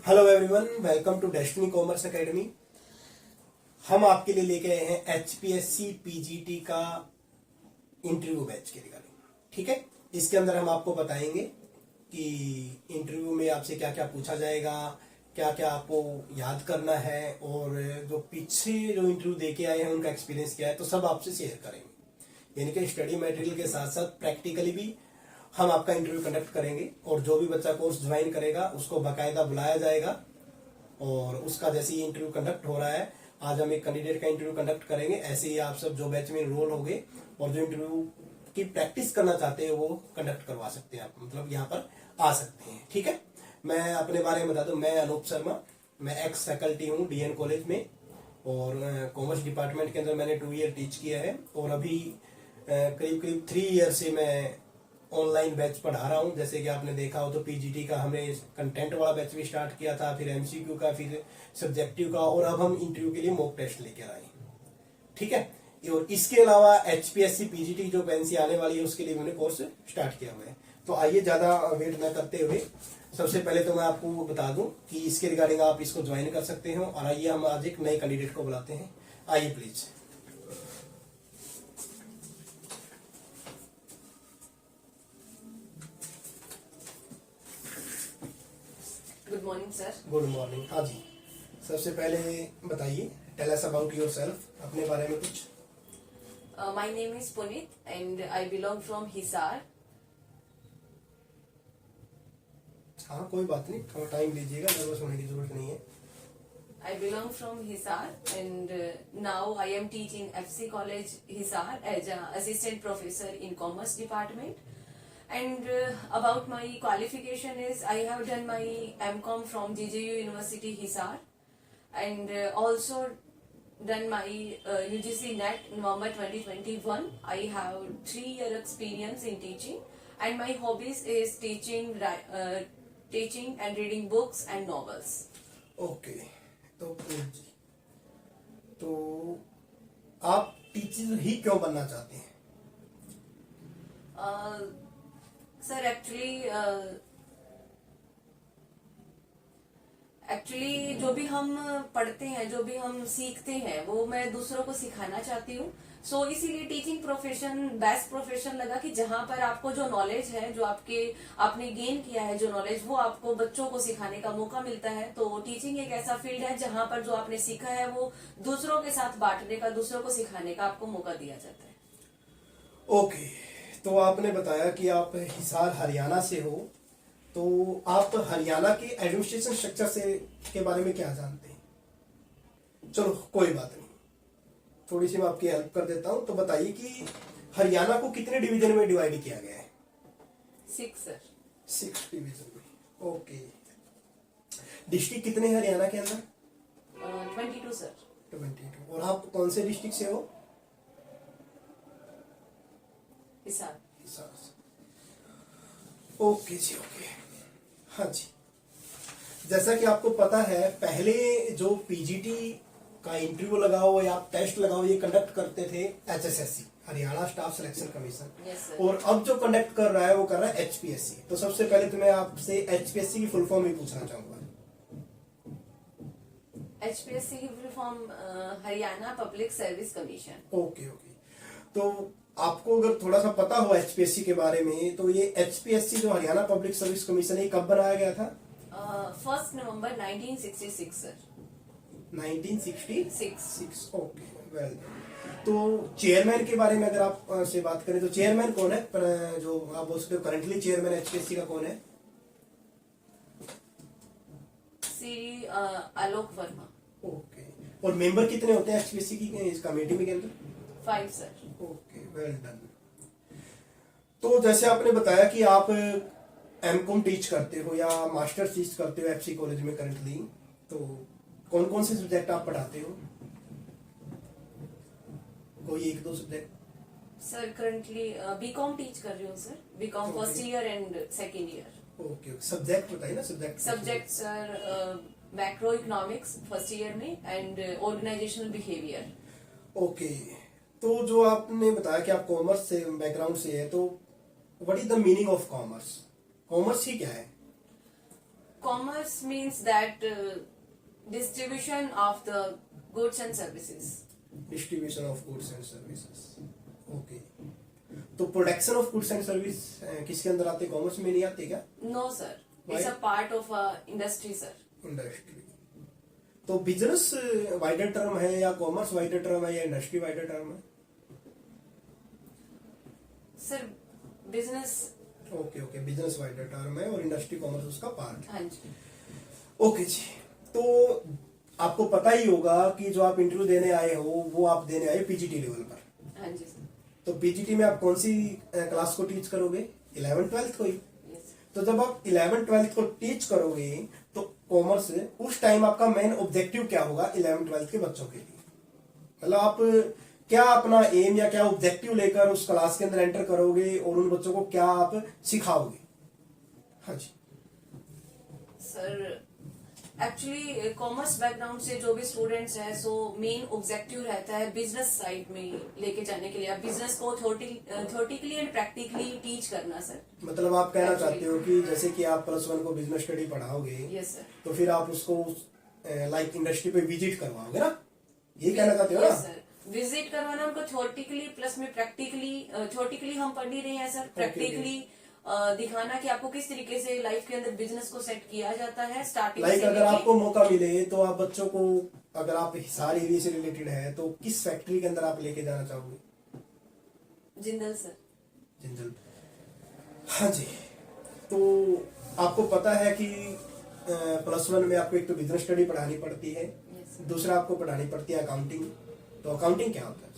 Hello everyone, welcome to Destiny Commerce Academy. हम आपके लिए लेके आए हैं एचपीएससी पीजीटी का इंटरव्यू बैच के रिगार्डिंग। ठीक है, इसके अंदर हम आपको बताएंगे कि इंटरव्यू में आपसे क्या क्या पूछा जाएगा, क्या क्या आपको याद करना है, और जो पीछे जो इंटरव्यू देके आए हैं उनका एक्सपीरियंस क्या है, तो सब आपसे शेयर करेंगे। यानी कि स्टडी मटेरियल के साथ साथ प्रैक्टिकली भी हम आपका इंटरव्यू कंडक्ट करेंगे, और जो भी बच्चा कोर्स ज्वाइन करेगा उसको बाकायदा बुलाया जाएगा। और उसका जैसे ही इंटरव्यू कंडक्ट हो रहा है, आज हम एक कैंडिडेट का इंटरव्यू कंडक्ट करेंगे, ऐसे ही आप सब जो बैच में इनरोल हो गए और जो इंटरव्यू की प्रैक्टिस करना चाहते हैं वो कंडक्ट करवा सकते हैं, आप मतलब यहाँ पर आ सकते हैं। ठीक है, मैं अपने बारे में बता दूं, मैं अनूप शर्मा, मैं एक्स फैकल्टी हूँ डीएन कॉलेज में, और कॉमर्स डिपार्टमेंट के अंदर मैंने 2 ईयर टीच किया है, और अभी करीब करीब 3 ईयर से मैं ऑनलाइन बैच पढ़ा रहा हूँ। जैसे कि आपने देखा हो तो पीजीटी का हमने कंटेंट वाला बैच भी स्टार्ट किया था, फिर एमसीक्यू का, फिर सब्जेक्टिव का, और अब हम इंटरव्यू के लिए मॉक टेस्ट लेकर आए। ठीक है, और इसके अलावा एचपीएससी पीजीटी जो वैकेंसी आने वाली है उसके लिए मैंने कोर्स स्टार्ट किया हुआ है। तो आइए ज्यादा वेट न करते हुए सबसे पहले तो मैं आपको बता दूं कि इसके रिगार्डिंग आप इसको ज्वाइन कर सकते हो। और आइए हम आज एक नए कैंडिडेट को बुलाते हैं। आइए please. Good morning sir. Good morning. हाँ जी, सबसे पहले बताइए, टेल अस अबाउट योरसेल्फ, अपने बारे में कुछ। My name is Puneet and I belong from Hisar. हाँ कोई बात नहीं, थोड़ा टाइम लीजिएगा, नर्वस होने की जरूरत नहीं है। I belong from Hisar and now I am teaching FC College Hisar as an assistant professor in Commerce Department. And about my qualification is I have done my MCom from JJU University Hisar and also done my UGC NET November 2021. I have 3-year experience in teaching and my hobbies is teaching and reading books and novels. Okay, तो पुनीत जी, तो आप teacher ही क्यों बनना चाहते हैं? Sir actually जो भी हम पढ़ते हैं, जो भी हम सीखते हैं, वो मैं दूसरों को सिखाना चाहती हूँ। सो इसीलिए टीचिंग प्रोफेशन बेस्ट प्रोफेशन लगा कि जहाँ पर आपको जो नॉलेज है, जो आपने गेन किया है जो नॉलेज, वो आपको बच्चों को सिखाने का मौका मिलता है। तो टीचिंग एक ऐसा फील्ड है जहाँ पर जो आपने सीखा है वो दूसरों के साथ बांटने का, दूसरों को सिखाने का आपको मौका दिया जाता है। ओके, तो आपने बताया कि आप हिसार हरियाणा से हो, तो आप हरियाणा के एडमिनिस्ट्रेशन स्ट्रक्चर से के बारे में क्या जानते हैं? चलो कोई बात नहीं, थोड़ी सी मैं आपकी हेल्प कर देता हूं। तो बताइए कि हरियाणा को कितने डिवीजन में डिवाइड किया गया है? 6 सर। 6 डिवीजन में। ओके, डिस्ट्रिक्ट कितने हैं हरियाणा के अंदर? 22 सर। 22। और आप कौन से डिस्ट्रिक्ट से हो? हिसार। हिसार से। ओके जी, ओके। हाँ जी, जैसा कि आपको पता है, पहले जो पीजीटी का इंटरव्यू लगाओ या आप टेस्ट लगाओ, ये कंडक्ट करते थे HSSC, Haryana staff selection commission. Yes, sir. और अब जो कंडक्ट कर रहा है वो कर रहा है एचपीएससी। तो सबसे पहले तो मैं आपसे एचपीएससी की फुल फॉर्म ही पूछना चाहूंगा। HPSC की full form Haryana public service commission. Okay okay, तो आपको अगर थोड़ा सा पता हो एचपीएससी के बारे में, तो ये एचपीएससी जो हरियाणा पब्लिक सर्विस कमीशन है, कब बनाया गया था? 1 नवंबर 1966 सर। 1966। Okay, well. तो चेयरमैन के बारे में अगर आप से बात करें, तो चेयरमैन कौन है? जो आप बोल सकते हो करंटली चेयरमैन एचपीएससी का कौन है? श्री आलोक वर्मा। ओके, और मेंबर कितने होते हैं एचपीएससी की इस कमेटी में के अंदर? 5 सर। Okay, well done. तो जैसे आपने बताया कि आप एमकॉम टीच करते हो या मास्टर्स टीच करते हो एफसी कॉलेज में करंटली, तो कौन कौन से सब्जेक्ट आप पढ़ाते हो? कोई 1-2 subject? Sir currently BCom teach कर रही हूँ sir. BCom first year and second year. Okay, subject बताइए ना। Subject sir macro economics first year में एंड ऑर्गेनाइजेशनल बिहेवियर। ओके, तो जो आपने बताया कि आप कॉमर्स से बैकग्राउंड से है, तो what is the meaning of commerce? Commerce ही क्या है? Commerce means that distribution of the goods and services. Distribution of goods and services. Okay, तो production of goods and service किसके अंदर आते, कॉमर्स में नहीं आते क्या? No, sir. Why? It's a part of industry, sir. Industry. तो business wider term है या कॉमर्स वाइडर टर्म है या इंडस्ट्री वाइडर टर्म है? Sir, business. Okay okay, business wider term है और इंडस्ट्री कॉमर्स उसका पार्ट है। हाँ जी। ओके जी, तो आपको पता ही होगा कि जो आप इंटरव्यू देने आए हो वो आप देने आए पीजीटी लेवल पर। हाँ जी सर। तो पीजीटी में आप कौन सी क्लास को टीच करोगे? 11th-12th को ही। Yes. तो जब आप 11th-12th को टीच करोगे तो कॉमर्स उस टाइम आपका मेन ऑब्जेक्टिव क्या होगा 11th-12th के बच्चों के लिए? मतलब आप क्या अपना एम या क्या ऑब्जेक्टिव लेकर उस क्लास के अंदर एंटर करोगे और उन बच्चों को क्या आप सिखाओगे? हाँ जी। सर एक्चुअली कॉमर्स बैकग्राउंड से जो भी स्टूडेंट्स हैं सो मेन ऑब्जेक्टिव रहता है बिजनेस साइड में लेके जाने के लिए, बिजनेस को थ्योरेटिकली एंड प्रैक्टिकली टीच करना सर। मतलब आप कहना चाहते हो कि जैसे कि आप +1 को बिजनेस स्टडी पढ़ाओगे, यस सर। तो फिर आप उसको लाइक इंडस्ट्री पे विजिट करवाओगे ना, ये कहना चाहते हो ना? यस सर, विजिट करवाना उनको थ्योरेटिकली प्लस में प्रैक्टिकली। थ्योरेटिकली हम पढ़ नहीं रहे हैं सर, प्रैक्टिकली दिखाना कि आपको किस तरीके से लाइफ के अंदर बिजनेस को सेट किया जाता है स्टार्टिंग लाइक से अगर लेके। आपको मौका मिले तो आप बच्चों को, अगर आप हिसार एरिया से रिलेटेड है तो किस फैक्ट्री के अंदर आप लेके जाना चाहोगे? जिंदल सर। जिंदल। हाँ जी, तो आपको पता है कि +1 में आपको एक तो बिजनेस स्टडी पढ़ानी पड़ती है, Yes. दूसरा आपको पढ़ानी पड़ती है अकाउंटिंग। तो अकाउंटिंग क्या होता है?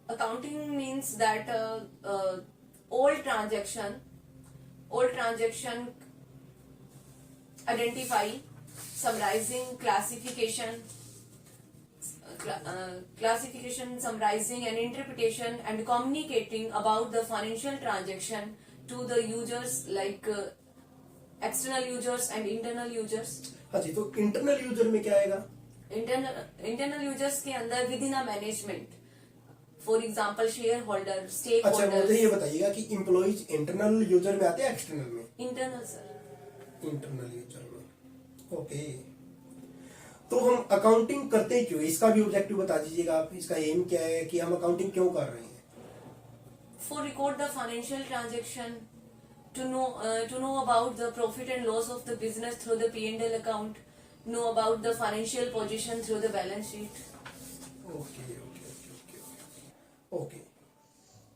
Accounting means that all transaction identify, summarizing, classification, summarizing and interpretation and communicating about the financial transaction to the users like external users and internal users. हाँ जी, तो इंटरनल यूजर में क्या आएगा? इंटरनल यूजर्स के अंदर within management, for example shareholder, stake अच्छा, मुझे ये होल्डर। बताइएगा कि इम्प्लॉइज इंटरनल यूजर में आते हैं एक्सटर्नल में? Internal sir. इंटरनल यूजर में। ओके, तो हम अकाउंटिंग करते क्यों, इसका भी ऑब्जेक्टिव बता दीजिएगा आप। इसका एम क्या है कि हम अकाउंटिंग क्यों कर रहे हैं? For record the financial transaction, to know about the profit and loss of the business through the P&L account, know about the financial position through the balance sheet. Okay okay okay okay okay,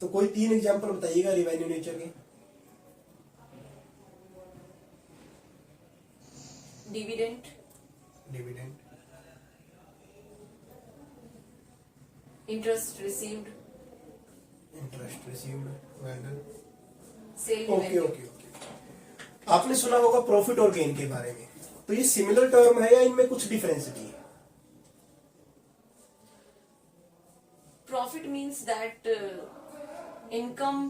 तो कोई 3 example बताइएगा revenue nature के। Dividend, dividend, interest received, interest received, vendor. Sale okay revenue. Okay okay. आपने सुना होगा profit और gain के बारे में, तो ये सिमिलर टर्म है या इनमें कुछ डिफरेंस भी है? Profit means that income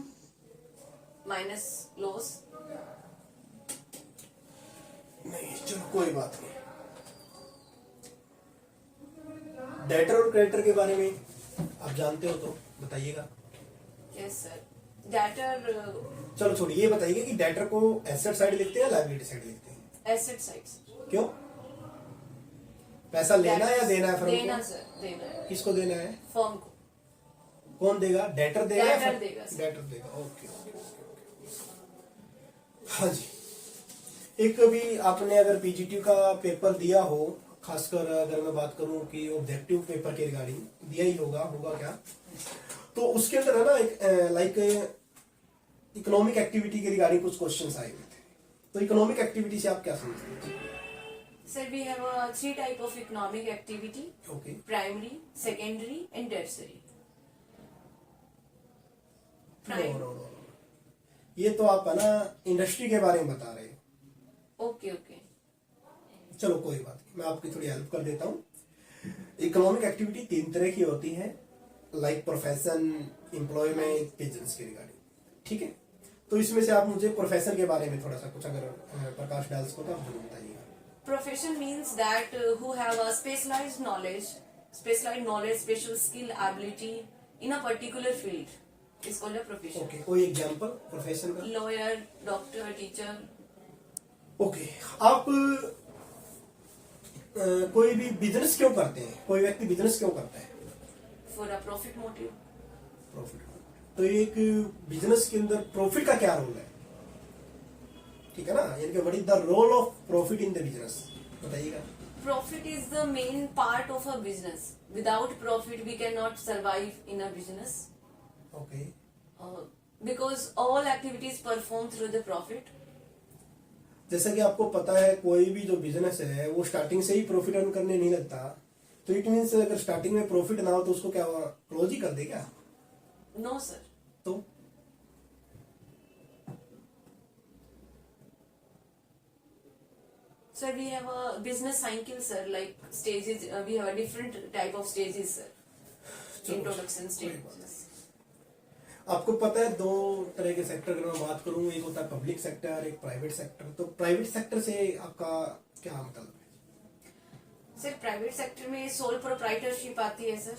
minus loss. नहीं, चलो कोई बात नहीं। डेटर और क्रेडिटर के बारे में आप जानते हो तो बताइएगा। Yes sir. Debtor चलो छोड़िए, ये बताइए कि डेटर को एसेट साइड लिखते हैं या लायबिलिटी साइड लिखते हैं? asset sides. क्यों? पैसा लेना है या देना है फर्म देना को? सर, देना है किसको देना है? फर्म को। कौन देगा? डेटर देगा या Debtor देगा सर। डेटर देगा। Okay okay okay. हाँ जी, एक कभी आपने अगर पीजीटी का पेपर दिया हो, खासकर अगर मैं बात करूं कि ऑब्जेक्टिव पेपर के रिगार्डिंग दिया ही होगा क्या, तो उसके अंदर है ना एक लाइक इकोनॉमिक एक्टिविटी के रिगार्डिंग कुछ क्वेश्चंस आए हुए थे। तो इकोनॉमिक एक्टिविटी से आप क्या समझते हैं? Sir, we have 3 type of economic activity: okay, primary, secondary, and tertiary. Prime. No, ये तो आप है ना इंडस्ट्री के बारे में बता रहे हो। Okay, okay. चलो कोई बात नहीं, मैं आपकी थोड़ी हेल्प कर देता हूँ। इकोनॉमिक एक्टिविटी 3 तरह की होती है, लाइक प्रोफेशन, एम्प्लॉयमेंट, बिजनेस के रिगार्डिंग। ठीक है, तो इसमें से आप मुझे प्रोफेशन के बारे में थोड़ा सा कुछ अगर प्रकाश डाल सको तो आप जरूर बताइएगा। Profession means that who have a specialized knowledge, special skill, ability in a particular field is called a profession. Okay, कोई एग्जांपल प्रोफेशन का? Lawyer, doctor, teacher. ओके, आप कोई भी बिजनेस क्यों करते हैं, कोई व्यक्ति बिजनेस क्यों करता है? For a profit motive. Profit. तो एक बिजनेस के अंदर प्रॉफिट का क्या रोल है? ठीक है ना, यानी कि what is the role of profit in the business, बताइएगा। Profit is the main part of a business. Without profit, we cannot survive in a business. Okay, Because all activities perform through the profit. जैसा कि आपको पता है कोई भी जो business है वो स्टार्टिंग से ही प्रॉफिट अर्न करने नहीं लगता, तो इट मीन्स अगर स्टार्टिंग में प्रॉफिट ना हो तो उसको क्या क्लोज ही कर दे क्या? No, sir. तो Sir, we have a business cycle, sir, like stages. We have a different type of stages, sir. चलो, Introduction कोई बात stages. आपको पता है दो तरह के सेक्टर अगर मैं बात करूं, एक होता है पब्लिक सेक्टर, एक प्राइवेट सेक्टर। तो प्राइवेट सेक्टर से आपका क्या मतलब है? सर, प्राइवेट सेक्टर में सोल प्रोप्राइटरशिप आती है सर,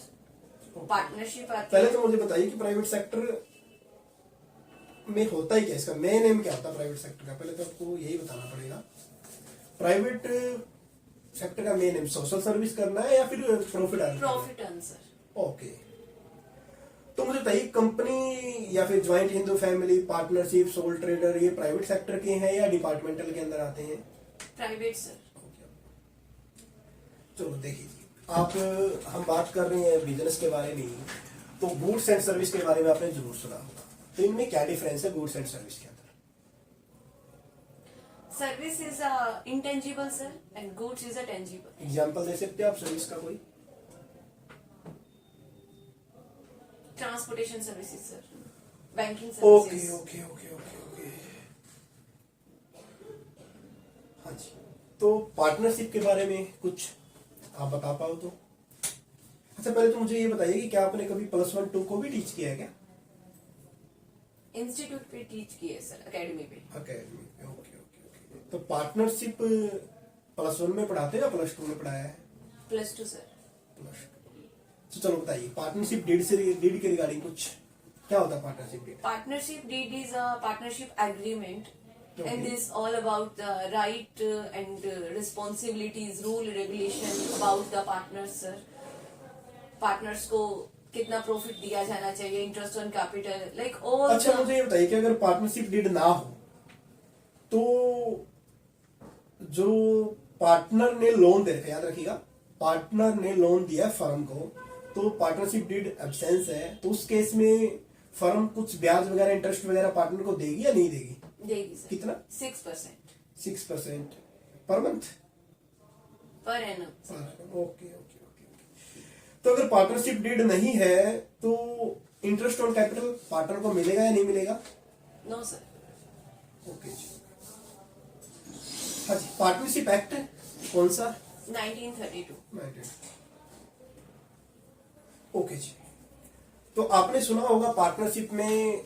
पार्टनरशिप आती पहले है। तो मुझे बताइए कि प्राइवेट सेक्टर में होता ही क्या, इसका मेन एम क्या होता है प्राइवेट सेक्टर का? पहले तो आपको यही बताना पड़ेगा। प्राइवेट सेक्टर का मेन एम सोशल सर्विस करना है या फिर profit earn? Profit earn sir. Okay, तो मुझे बताइए कंपनी या फिर joint Hindu family, partnership, soul trader, ये प्राइवेट सेक्टर के हैं या डिपार्टमेंटल के अंदर आते हैं? Private sir. चलो देखिए, आप हम बात कर रहे हैं बिजनेस के बारे में, तो गुड्स एंड सर्विस के बारे में आपने जरूर सुना होगा। तो इनमें क्या डिफरेंस है गुड्स एंड सर्विस के अंदर? Service is a intangible sir and goods is a tangible. Example दे सकते हैं आप सर्विस का कोई? Transportation services sir, banking okay services. Okay okay okay okay, हाँ जी। तो पार्टनरशिप के बारे में कुछ आप बता पाओ तो? अच्छा, पहले तो मुझे ये बताइए कि क्या आपने कभी +1 2 को भी टीच किया है क्या? इंस्टीट्यूट पे टीच किए सर, एकेडमी पे। अकेडमी पे, ओके ओके ओके। तो पार्टनरशिप +1 में पढ़ाते हैं या +2 में पढ़ाया है? +2 सर। +2। तो चलो बताइए, पार्टनरशिप डीड के रिगार्डिंग कुछ क्या होता है partnership deed? Partnership deed is a partnership agreement, Okay. and this all about the right and responsibilities, rule, regulation about the partners, sir. Partners को कितना प्रॉफिट दिया जाना चाहिए, interest on capital, like all. अच्छा, मुझे ये बताइए कि अगर पार्टनरशिप डीड ना हो तो जो पार्टनर ने लोन दे रखा है, याद रखिएगा, पार्टनर ने लोन दिया फर्म को, तो पार्टनरशिप डीड एब्सेंस है, तो उस केस में फर्म कुछ ब्याज वगैरह, इंटरेस्ट वगैरह पार्टनर को देगी या नहीं देगी? देगी सर। कितना? 6% 6% per month, per annum. Okay okay okay. तो अगर पार्टनरशिप डीड नहीं है तो इंटरेस्ट ऑन कैपिटल पार्टनर को मिलेगा या नहीं मिलेगा? No sir. ओके जी, हाँ जी। पार्टनरशिप एक्ट कौन सा? 1932। ओके जी। तो आपने सुना होगा पार्टनरशिप में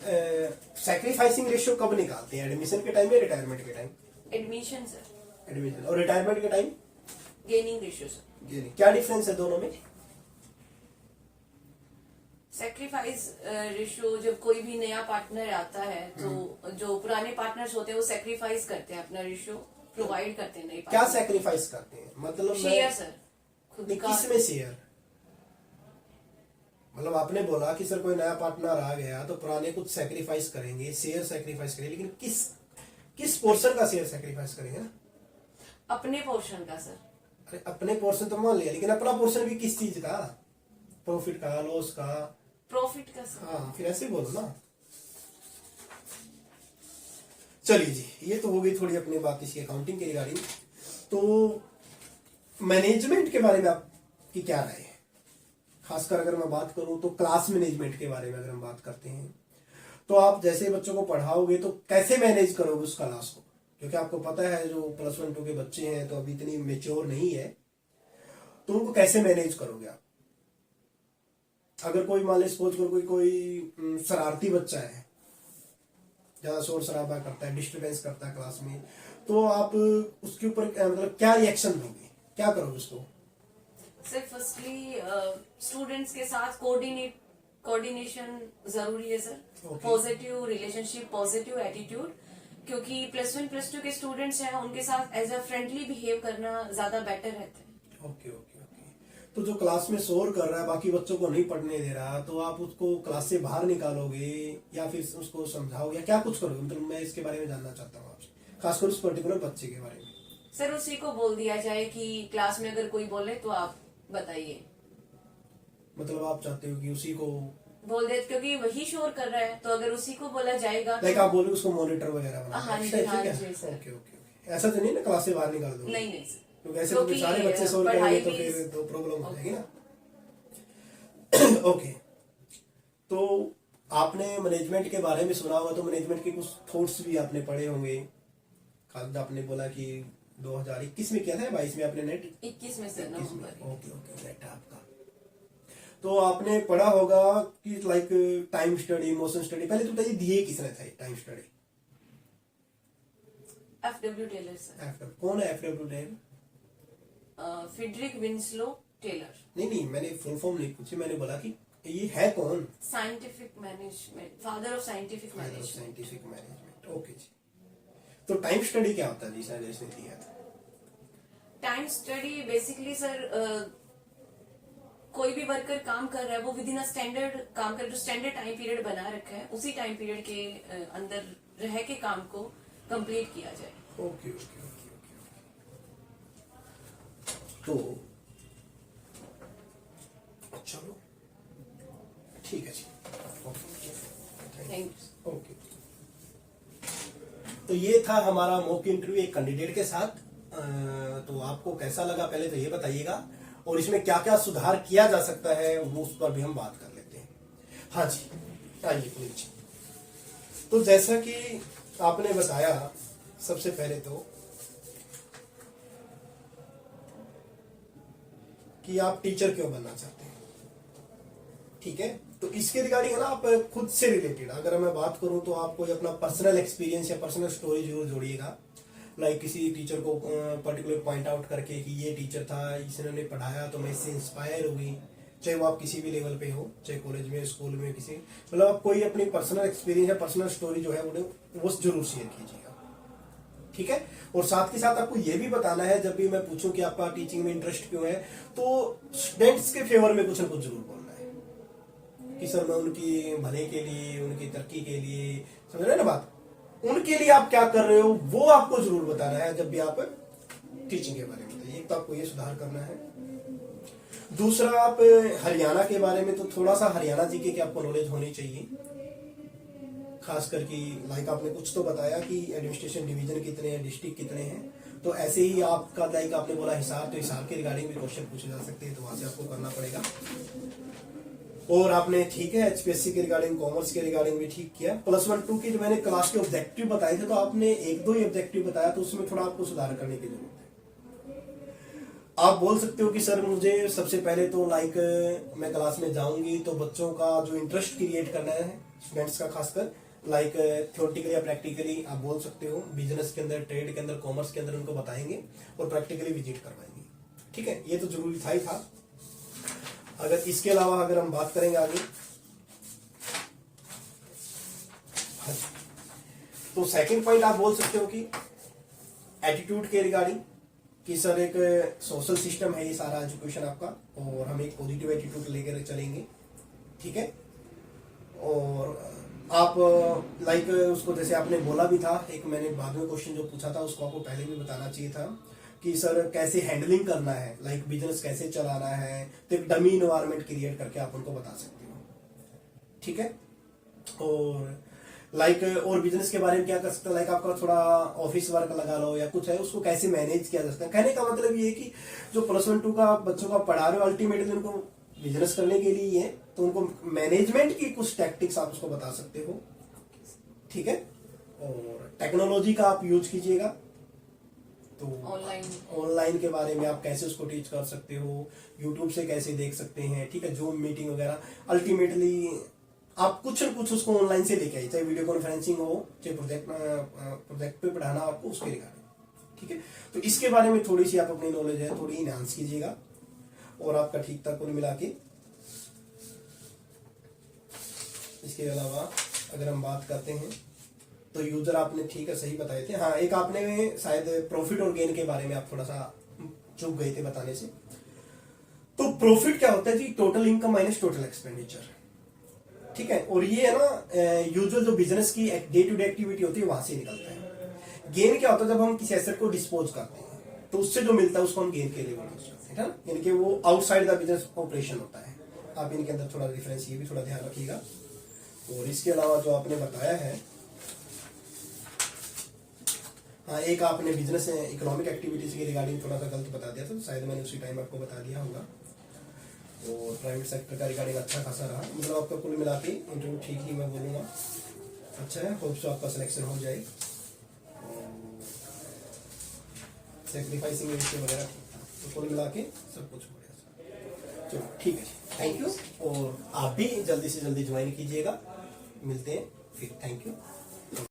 सैक्रिफाइसिंग रेशियो कब निकालते हैं, एडमिशन के टाइम या रिटायरमेंट के टाइम? Admission sir. एडमिशन। और रिटायरमेंट के टाइम? Gaining ratio sir. क्या डिफरेंस है दोनों में? सेक्रीफाइस रेशियो, जब कोई भी नया पार्टनर आता है तो जो पुराने पार्टनर्स होते हैं वो सेक्रीफाइस करते हैं, अपना रेशियो प्रोवाइड करते हैं नए क्या सेक्रीफाइस करते हैं? मतलब शेयर सर, खुद का। किसमें शेयर? मतलब आपने बोला कि सर कोई नया पार्टनर आ गया तो पुराने कुछ सेक्रीफाइस करेंगे, शेयर सेक्रीफाइस करेंगे, लेकिन किस पोर्शन का शेयर सेक्रीफाइस करेंगे ना? अपने पोर्शन का सर। अरे अपने पोर्शन तो मान लिया, लेकिन अपना पोर्शन भी किस चीज का? प्रॉफिट का, लॉस का? प्रॉफिट का सर। हाँ, फिर ऐसे बोलो ना। चलिए जी, ये तो हो गई थोड़ी अपनी बात इसकी अकाउंटिंग के रिगार्डिंग। तो मैनेजमेंट के बारे में आपकी क्या राय है? खासकर अगर मैं बात करूं तो क्लास मैनेजमेंट के बारे में अगर हम बात करते हैं, तो आप जैसे बच्चों को पढ़ाओगे तो कैसे मैनेज करोगे उस क्लास को? क्योंकि आपको पता है जो +1 2 के बच्चे हैं तो अभी इतनी मेच्योर नहीं है, तो उनको कैसे मैनेज करोगे आप? अगर कोई मान लीजिए सपोज करो कोई शरारती बच्चा है, ज्यादा शोर शराबा करता है, डिस्टरबेंस करता है क्लास में, तो आप उसके ऊपर मतलब क्या रिएक्शन दोगे, क्या करोगे उसको? सर, फर्स्टली स्टूडेंट्स के साथ कोऑर्डिनेशन जरूरी है sir. Okay. Positive relationship, positive attitude क्योंकि +1 +2 के स्टूडेंट्स हैं, उनके साथ एज अ फ्रेंडली बिहेव करना ज्यादा बेटर रहता है। Okay okay okay. तो जो क्लास में शोर कर रहा है, बाकी बच्चों को नहीं पढ़ने दे रहा, तो आप उसको क्लास से बाहर निकालोगे या फिर उसको समझाओगे, क्या कुछ करोगे? मतलब मैं इसके बारे में जानना चाहता हूँ आपसे, खासकर उस पर्टिकुलर बच्चे के बारे में। सर उसी को बोल दिया जाए कि क्लास में अगर कोई बोले तो आप बताइए। मतलब आप चाहते हो कि उसी को बोल दे, क्योंकि वही शोर कर रहा है, तो अगर उसी को बोला जाएगा तो लाइक आप बोलोगे उसको मॉनिटर वगैरह बना। हाँ जी, हाँ जी सर। Okay okay. ऐसा तो नहीं ना क्लास से बाहर निकाल दो? नहीं नहीं सर, क्योंकि ऐसे तो सारे बच्चे शोर करेंगे पढ़ाई तो भी फिर तो प्रॉब्लम हो ओके। जाएगी ना। ओके, तो आपने मैनेजमेंट के बारे में सुना होगा, तो मैनेजमेंट के कुछ थॉट्स भी आपने पढ़े होंगे। खास आपने बोला कि 2021 में किया था, 22 में आपने नेट? 21 में सर, 21 में। नवंबर। ओके ओके, नेट है आपका। तो आपने पढ़ा होगा कि like time study, motion study. पहले तो बताइए दिए किसने था time study? FW Taylor sir. कौन है FW Taylor? Frederick Winslow Taylor. नहीं, मैंने फुल फॉर्म नहीं पूछी, मैंने बोला कि ये है कौन? Scientific management, father of scientific management. Scientific management. Okay जी। तो टाइम स्टडी क्या होता है जी, सर जैसे दिया था? टाइम स्टडी बेसिकली सर, कोई भी वर्कर काम कर रहा है, वो विद इन अ स्टैंडर्ड काम कर, जो स्टैंडर्ड टाइम पीरियड बना रखा है, उसी टाइम पीरियड के अंदर रह के काम को कंप्लीट किया जाए। Okay okay okay okay. तो चलो ठीक है जी, थैंक यू। ओके। तो ये था हमारा मॉक इंटरव्यू एक कैंडिडेट के साथ। तो आपको कैसा लगा पहले तो ये बताइएगा, और इसमें क्या क्या सुधार किया जा सकता है वो उस पर भी हम बात कर लेते हैं। हाँ जी, आइए प्लीज। तो जैसा कि आपने बताया, सबसे पहले तो कि आप टीचर क्यों बनना चाहते हैं, ठीक है? तो इसके रिगार्डिंग है ना, आप खुद से रिलेटेड अगर मैं बात करूं तो आप कोई अपना पर्सनल एक्सपीरियंस या पर्सनल स्टोरी जरूर जोड़िएगा। लाइक किसी टीचर को पर्टिकुलर पॉइंट आउट करके कि ये टीचर था, इसने पढ़ाया तो मैं इससे इंस्पायर हुई, चाहे वो आप किसी भी लेवल पे हो, चाहे कॉलेज में, स्कूल में, किसी, मतलब आप कोई अपनी पर्सनल एक्सपीरियंस या पर्सनल स्टोरी जो है वो जरूर शेयर कीजिएगा, ठीक है? और साथ के साथ आपको ये भी बताना है, जब भी मैं पूछूं कि आपका टीचिंग में इंटरेस्ट क्यों है, तो स्टूडेंट्स के फेवर में कुछ ना कुछ जरूर बोलना है कि सर मैं उनकी भले के लिए, उनकी तरक्की के लिए, समझ रहे हैं ना बात, उनके लिए आप क्या कर रहे हो वो आपको जरूर बताना है जब भी आप टीचिंग के बारे में बताइए। एक तो आपको ये सुधार करना है। दूसरा, आप हरियाणा के बारे में तो थोड़ा सा हरियाणा जी की आपको नॉलेज होनी चाहिए, खास करके लाइक आपने कुछ तो बताया कि एडमिनिस्ट्रेशन डिवीजन कितने हैं, डिस्ट्रिक्ट कितने हैं, तो ऐसे ही आपका लाइक आपने बोला हिसार, तो हिसार के रिगार्डिंग भी क्वेश्चन पूछे जा सकते हैं, तो वहां से आपको करना पड़ेगा। और आपने ठीक है HPSC के रिगार्डिंग, कॉमर्स के रिगार्डिंग भी ठीक किया। +1 2 की जो मैंने क्लास के ऑब्जेक्टिव बताए थे, तो आपने 1-2 ही ऑब्जेक्टिव बताया, तो उसमें थोड़ा आपको सुधार करने की जरूरत है। आप बोल सकते हो कि सर मुझे सबसे पहले तो लाइक मैं क्लास में जाऊंगी तो बच्चों का जो इंटरेस्ट क्रिएट करना है, स्टूडेंट्स का खासकर, लाइक थ्योरेटिकली या प्रैक्टिकली आप बोल सकते हो, बिजनेस के अंदर, ट्रेड के अंदर, कॉमर्स के अंदर उनको बताएंगे और प्रैक्टिकली विजिट करवाएंगे, ठीक है? ये तो जरूरी था ही था। अगर इसके अलावा अगर हम बात करेंगे आगे, तो सेकंड पॉइंट आप बोल सकते हो कि एटीट्यूड के रिगार्डिंग, कि सर एक सोशल सिस्टम है ये सारा एजुकेशन आपका, और हम एक पॉजिटिव एटीट्यूड लेकर चलेंगे, ठीक है? और आप लाइक उसको जैसे आपने बोला भी था, एक मैंने बाद में क्वेश्चन जो पूछा था उसको आपको पहले भी बताना चाहिए था कि सर कैसे हैंडलिंग करना है, लाइक बिजनेस कैसे चलाना है, तो एक डमी इन्वायरमेंट क्रिएट करके आप उनको बता सकते हो, ठीक है? और लाइक और बिजनेस के बारे में क्या कर सकते हैं, लाइक आपका थोड़ा ऑफिस वर्क लगा लो या कुछ है, उसको कैसे मैनेज किया जा सकता है। कहने का मतलब ये है कि जो +1 2 का बच्चों का पढ़ा रहे हो, अल्टीमेटली उनको बिजनेस करने के लिए है, तो उनको मैनेजमेंट की कुछ टैक्टिक्स आप उसको बता सकते हो, ठीक है? और टेक्नोलॉजी का आप यूज कीजिएगा, तो ऑनलाइन के बारे में आप कैसे उसको टीच कर सकते हो, यूट्यूब से कैसे देख सकते हैं, ठीक है? जूम मीटिंग वगैरह, अल्टीमेटली आप कुछ न कुछ उसको ऑनलाइन से लेके आइए, चाहे वीडियो कॉन्फ्रेंसिंग हो, चाहे प्रोजेक्ट पे पढ़ाना आपको उसके रिगार्डिंग, ठीक है? तो इसके बारे में थोड़ी सी आप अपनी नॉलेज है थोड़ी इनहांस कीजिएगा, और आपका ठीक था कुल मिला के। इसके अलावा अगर हम बात करते हैं तो यूजर आपने ठीक है सही बताए थे। हाँ, एक आपने शायद प्रॉफिट और गेन के बारे में आप थोड़ा सा चुप गए थे बताने से। तो प्रॉफिट क्या होता है जी, total income minus total expenditure, ठीक है। और ये है ना यूजुअल जो बिजनेस की डे टू डे एक्टिविटी होती है वहां से निकलता है। गेन क्या होता है, जब हम किसी एसेट को डिस्पोज करते हैं तो उससे जो मिलता है उसको हम गेन के लिए यूज करते हैं, यानी कि वो आउटसाइड द बिजनेस ऑपरेशन होता है। आप इनके अंदर थोड़ा डिफरेंस ये भी थोड़ा ध्यान रखिएगा। और इसके अलावा जो आपने बताया है, हाँ, एक आपने बिजनेस इकोनॉमिक एक्टिविटीज के रिगार्डिंग थोड़ा सा गलत बता दिया था, तो शायद मैंने उसी टाइम आपको बता दिया होगा। और प्राइवेट सेक्टर का रिगार्डिंग अच्छा खासा रहा, मतलब आपका कुल मिला के इंटरव्यू ठीक ही मैं बोलूँगा अच्छा है। होप सो आपका सिलेक्शन हो जाए। सेक्रीफाइसिंग रेशियो वगैरह ठीक था, तो कुल मिला के सब कुछ बढ़िया। चलो ठीक है, थैंक यू। और आप भी जल्दी से जल्दी ज्वाइन कीजिएगा, मिलते हैं फिर, थैंक यू।